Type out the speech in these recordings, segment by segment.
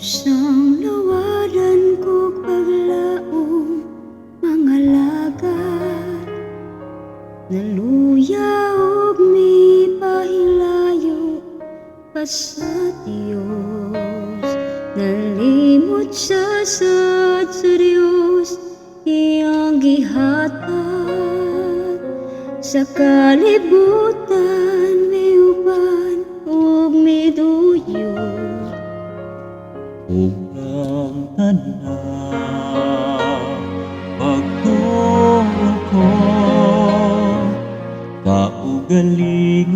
Sang lawadan ko paglaong mga lagat, naluya og mi pahilayo pa sa Dios. Nalimot siya sa Diyos, iyang gihatag sa kalibutan, may uban ug may duyo. Upang tanan pagtuon ko, kaugalingon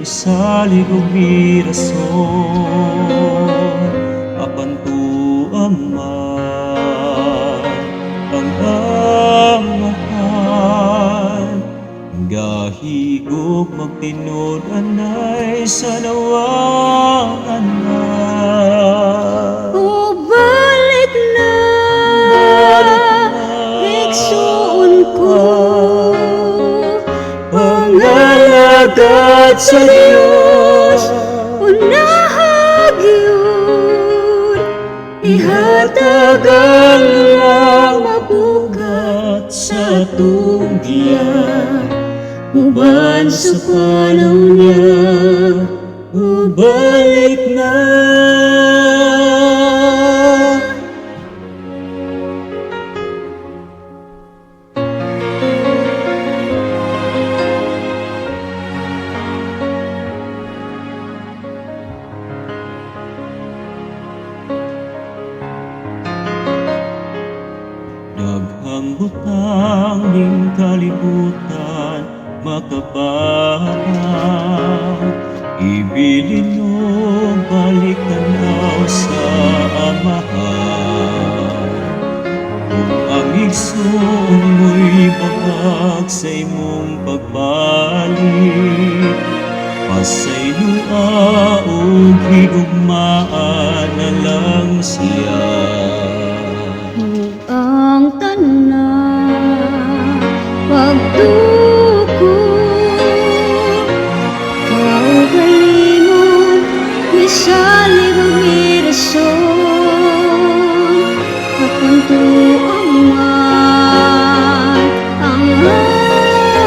isalig og mirason, apan tuaman ang amahan, gahigog magtinud anay sa nawangan na. Balik na, igsuon ko, pangalagad sa Diyos, unahag yun, ihatag ang mabugat sa tunggiya, uban sa panahon niya, balik na. Daghang butang ning kalibutan makabahaw, ibilin mo balik tanaw sa amahan. Kung ang igsoon mo'y babag sa imong pagbalik, pasay lua o higugmaan na lang siya. ang tanan pagtuko, kaugalingon isalig og mirason, apan tuaman ang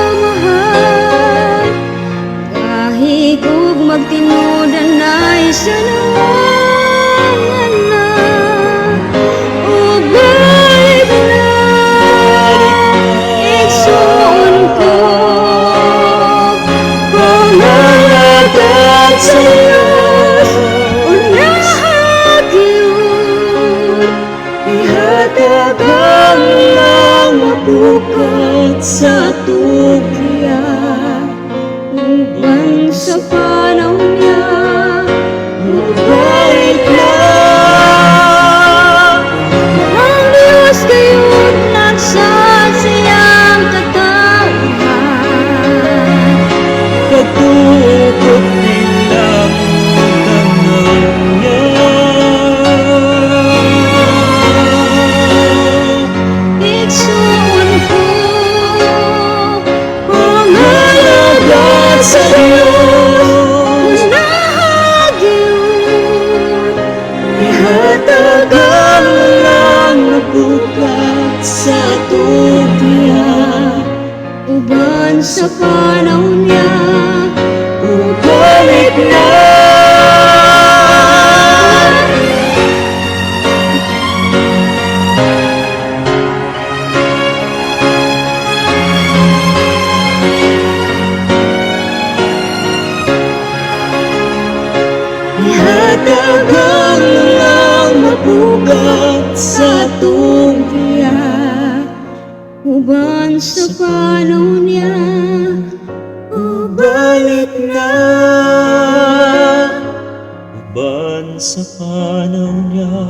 amahan, kahigog magtinud anay sa nawangan na. Balik na, igsuon ko, pangalagad sa Diyos, unahag yun, ihatag ang mabugat sa tunggiya, uban sa panahon niya, balik na. ang Diyos kayo't nagsad sa iyang katawhan. Pagtukod nilang tanang niya, Igsuon ko, pangalagad sa Diyos, unahag yun, ihatag ang mabugat sa tunggiya, uban sa panahon niya, balik na. Ihatag ang mabugat sa tunggiya, uban sa panahon niya, balik na. Uban sa panahon niya,